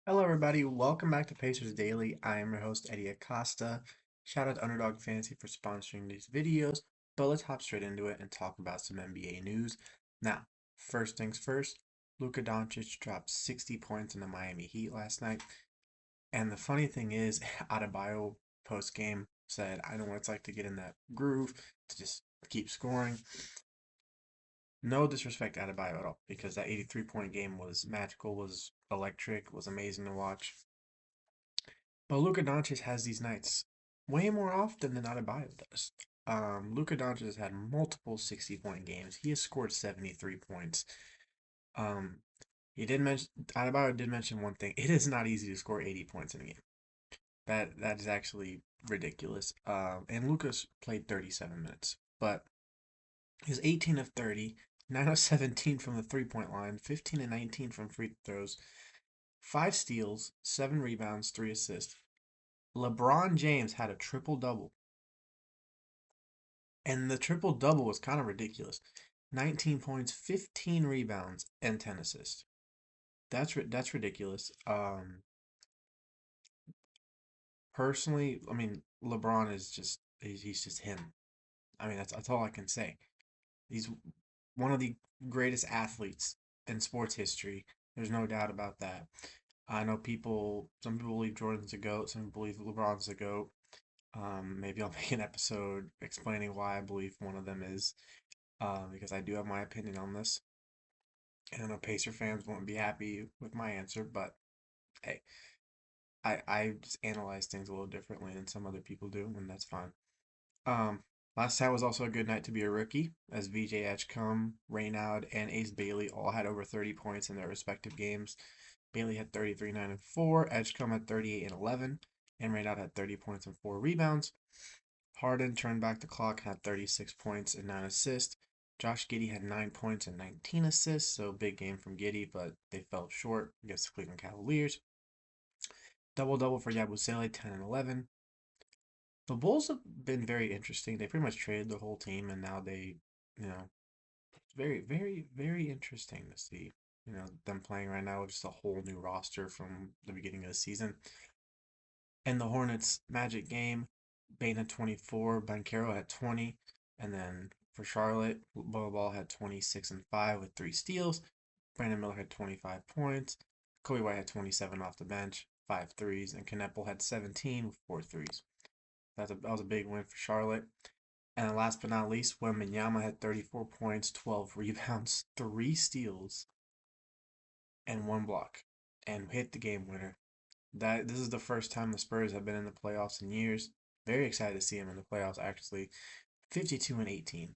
Hello, everybody. Welcome back to Pacers Daily. I am your host, Hery Acosta. Shout out to Underdog Fantasy for sponsoring these videos. But let's hop straight into it and talk about some NBA news. Now, first things first, Luka Doncic dropped 60 points in the Miami Heat last night. And the funny thing is, Adebayo post game said, I know what it's like to get in that groove, to just keep scoring. No disrespect to Adebayo at all, because that 83-point game was magical, was electric, was amazing to watch. But Luka Doncic has these nights way more often than Adebayo does. Luka Doncic has had multiple 60-point games. He has scored 73 points. Um, he did mention Adebayo did mention one thing. It is not easy to score 80 points in a game. That is actually ridiculous. And Lucas played 37 minutes, but he's 18 of 30, 9 of 17 from the three-point line, 15 and 19 from free throws, 5 steals, 7 rebounds, 3 assists. LeBron James had a triple double, and the triple double was kind of ridiculous. 19 points, 15 rebounds, and 10 assists. That's ridiculous. Personally, I mean, LeBron is just he's just him. I mean, that's all I can say. He's one of the greatest athletes in sports history. There's no doubt about that. I know some people believe Jordan's a GOAT, some people believe LeBron's a GOAT. Maybe I'll make an episode explaining why I believe one of them is, because I do have my opinion on this. And I know Pacer fans won't be happy with my answer, but hey, I just analyze things a little differently than some other people do, and that's fine. Um, Last night was also a good night to be a rookie, as VJ Edgecombe, Raynaud, and Ace Bailey all had over 30 points in their respective games. Bailey had 33, 9, and 4. Edgecombe had 38 and 11. And Raynaud had 30 points and 4 rebounds. Harden turned back the clock, had 36 points and 9 assists. Josh Giddey had 9 points and 19 assists, so big game from Giddey, but they fell short against the Cleveland Cavaliers. Double double for Yabusele, 10 and 11. The Bulls have been very interesting. They pretty much traded the whole team, and now it's very, very, very interesting to see. Them playing right now with just a whole new roster from the beginning of the season. And the Hornets Magic game, Bane had 24, Banchero had 20, and then for Charlotte, Ball had 26 and 5 with 3 steals. Brandon Miller had 25 points. Kobe White had 27 off the bench, 5 threes, and Knepel had 17 with 4 threes. That was a big win for Charlotte. And then last but not least, Wembanyama had 34 points, 12 rebounds, 3 steals, and 1 block, and hit the game winner. This is the first time the Spurs have been in the playoffs in years. Very excited to see him in the playoffs. Actually, 52 and 18.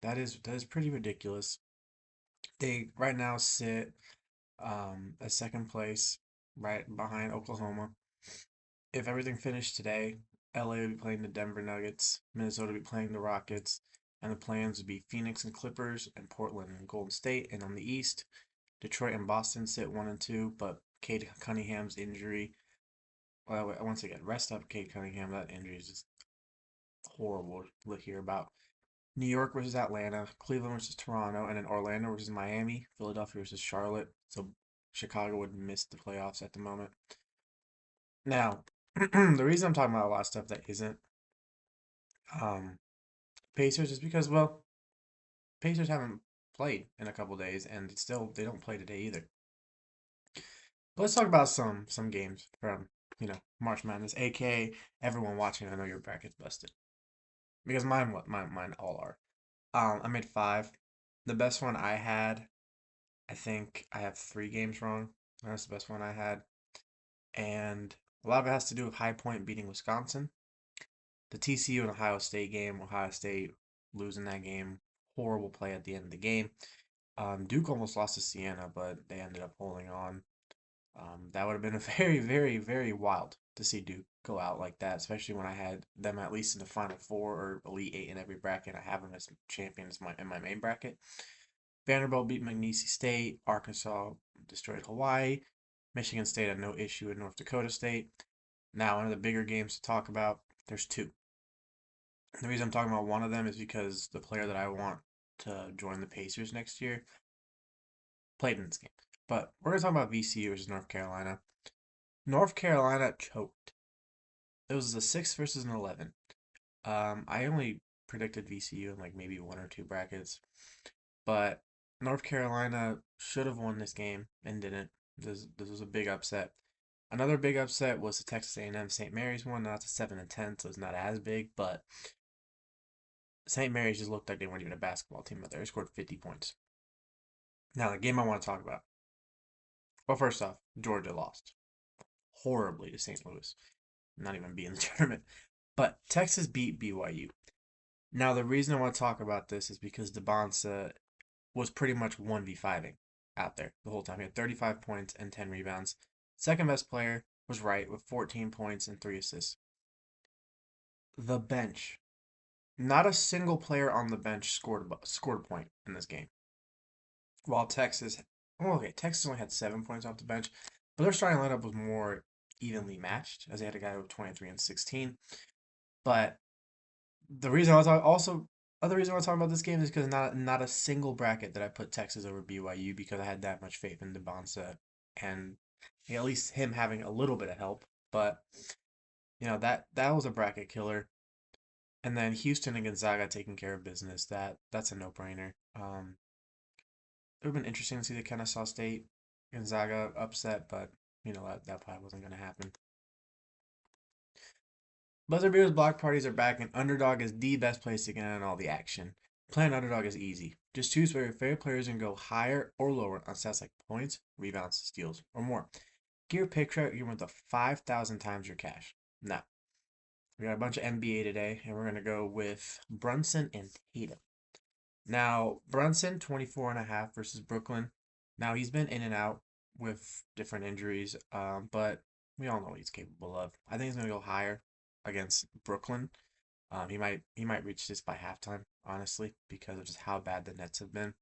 That is pretty ridiculous. They right now sit at second place, right behind Oklahoma. If everything finished today, LA would be playing the Denver Nuggets, Minnesota would be playing the Rockets, and the plans would be Phoenix and Clippers, and Portland and Golden State. And on the East, Detroit and Boston sit 1 and 2, but Cade Cunningham's injury. Well, once again, rest up Cade Cunningham. That injury is just horrible to hear about. New York versus Atlanta, Cleveland versus Toronto, and then Orlando versus Miami, Philadelphia versus Charlotte. So Chicago would miss the playoffs at the moment. Now, the reason I'm talking about a lot of stuff that isn't um, Pacers is because, well, Pacers haven't played in a couple days, and they don't play today either. But let's talk about some games from March Madness, aka everyone watching. I know your bracket's busted because mine all are. I made 5. The best one I had, I think I have 3 games wrong. That's the best one I had, and a lot of it has to do with High Point beating Wisconsin. The TCU and Ohio State game, Ohio State losing that game, horrible play at the end of the game. Duke almost lost to Siena, but they ended up holding on. That would have been a very, very, very wild to see Duke go out like that, especially when I had them at least in the Final Four or Elite Eight in every bracket. I have them as champions in my main bracket. Vanderbilt beat McNeese State. Arkansas destroyed Hawaii. Michigan State had no issue in North Dakota State. Now, one of the bigger games to talk about, there's 2. The reason I'm talking about one of them is because the player that I want to join the Pacers next year played in this game. But we're going to talk about VCU versus North Carolina. North Carolina choked. It was a 6 versus an 11. I only predicted VCU in like maybe one or two brackets, but North Carolina should have won this game and didn't. This was a big upset. Another big upset was the Texas A&M St. Mary's one. Now it's a 7-10, so it's not as big, but St. Mary's just looked like they weren't even a basketball team out there. They scored 50 points. Now the game I want to talk about. Well, first off, Georgia lost horribly to St. Louis, not even be in the tournament. But Texas beat BYU. Now the reason I want to talk about this is because DeBonsa was pretty much 1v5ing out there the whole time. He had 35 points and 10 rebounds. Second best player was Wright with 14 points and 3 assists. The bench. Not a single player on the bench scored a point in this game. While Texas, well, okay, Texas only had 7 points off the bench, but their starting lineup was more evenly matched as they had a guy with 23 and 16. But the reason I was also other reason I was talking about this game is because not a single bracket that I put Texas over BYU because I had that much faith in DeBonsa and at least him having a little bit of help. But that was a bracket killer. And then Houston and Gonzaga taking care of business. That's a no brainer. It would have been interesting to see the Kennesaw State Gonzaga upset, but that probably wasn't going to happen. Buzzer beaters block parties are back, and underdog is the best place to get in all the action. Playing underdog is easy. Just choose where your favorite players can go higher or lower on stats like points, rebounds, steals, or more. Get your pick right, you're worth 5,000 times your cash. Now, we got a bunch of NBA today, and we're going to go with Brunson and Tatum. Now, Brunson, 24 and a half versus Brooklyn. Now, he's been in and out with different injuries, but we all know what he's capable of. I think he's going to go higher against Brooklyn. He might reach this by halftime, honestly, because of just how bad the Nets have been.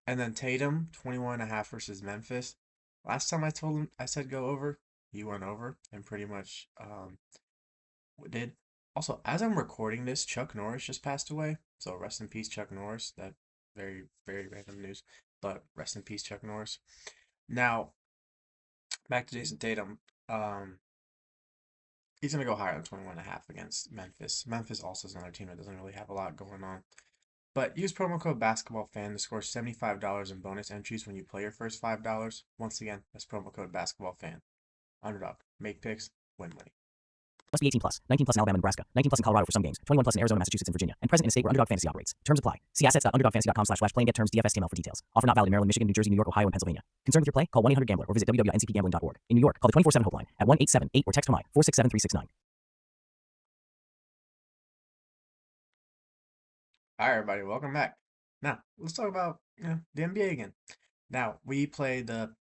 And then Tatum, 21 and a half versus Memphis. Last time I said go over, he went over and pretty much did. Also, as I'm recording this, Chuck Norris just passed away. So rest in peace, Chuck Norris. That very, very random news. But rest in peace, Chuck Norris. Now, back to Jason Tatum. He's going to go higher than 21 and a half against Memphis. Memphis also is another team that doesn't really have a lot going on. But use promo code BasketballFan to score $75 in bonus entries when you play your first $5. Once again, that's promo code BasketballFan. Underdog. Make picks. Win money. Must be 18 plus. 19 plus in Alabama and Nebraska. 19 plus in Colorado for some games. 21 plus in Arizona, Massachusetts, and Virginia. And present in a state where Underdog Fantasy operates. Terms apply. See assets.underdogfantasy.com/play and get terms DFSTML for details. Offer not valid in Maryland, Michigan, New Jersey, New York, Ohio, and Pennsylvania. Concerned with your play? Call 1-800-GAMBLER or visit www.ncpgambling.org. In New York, call the 24/7 Hope line at 1-878 or text HOMI 467-369. All right, everybody, welcome back. Now, let's talk about the NBA again. Now, we play the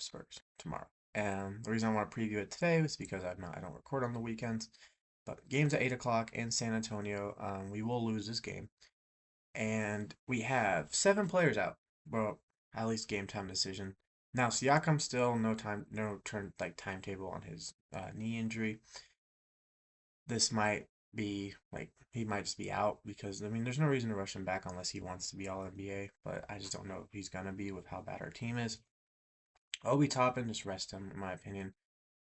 Spurs tomorrow. And the reason I want to preview it today is because I don't record on the weekends. But game's at 8 o'clock in San Antonio. We will lose this game. And we have 7 players out. Well, at least game time decision. Now, Siakam still no timetable on his knee injury. This might be like he might just be out because there's no reason to rush him back unless he wants to be all NBA, but I just don't know if he's gonna be with how bad our team is. Obi Toppin, just rest him, in my opinion.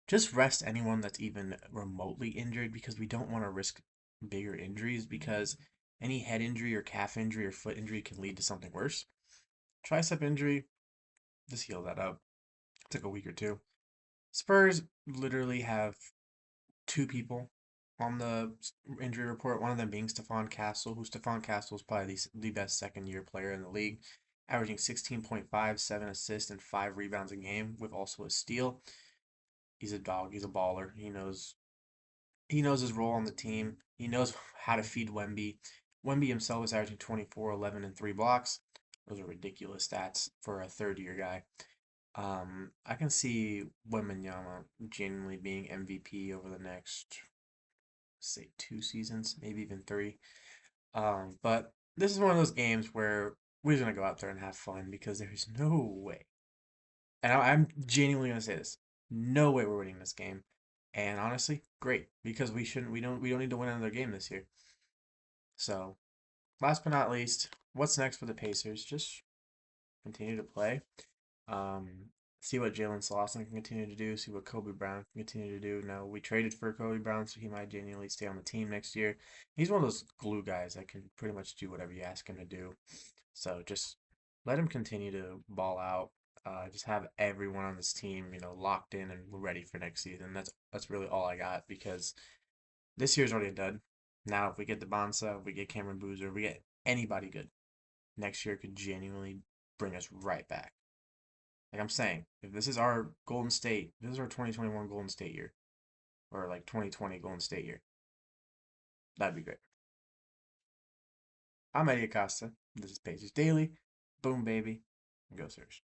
Just rest anyone that's even remotely injured because we don't want to risk bigger injuries because any head injury or calf injury or foot injury can lead to something worse. Tricep injury, just heal that up. Took a week or two. Spurs literally have 2 people on the injury report, one of them being Stephon Castle, who Stephon Castle is probably the best second-year player in the league, averaging 16.5, 7 assists, and 5 rebounds a game, with also a steal. He's a dog. He's a baller. He knows his role on the team. He knows how to feed Wemby. Wemby himself is averaging 24, 11, and 3 blocks. Those are ridiculous stats for a third-year guy. I can see Wembanyama genuinely being MVP over the next, say, 2 seasons, maybe even 3. But this is one of those games where we're just gonna go out there and have fun because there's no way, and I'm genuinely gonna say this, no way we're winning this game. And honestly, great because we don't need to win another game this year. So, last but not least, what's next for the Pacers? Just continue to play. Um, see what Jalen Slauson can continue to do, see what Kobe Brown can continue to do. Now, we traded for Kobe Brown, so he might genuinely stay on the team next year. He's one of those glue guys that can pretty much do whatever you ask him to do. So just let him continue to ball out. Just have everyone on this team, locked in and ready for next season. That's really all I got because this year's already a dud. Now, if we get the Bonsa, if we get Cameron Boozer, if we get anybody good, next year could genuinely bring us right back. Like I'm saying, if this is our Golden State, this is our 2021 Golden State year, or like 2020 Golden State year, that'd be great. I'm Hery Acosta. This is Pacers Daily. Boom, baby. Go Sirs.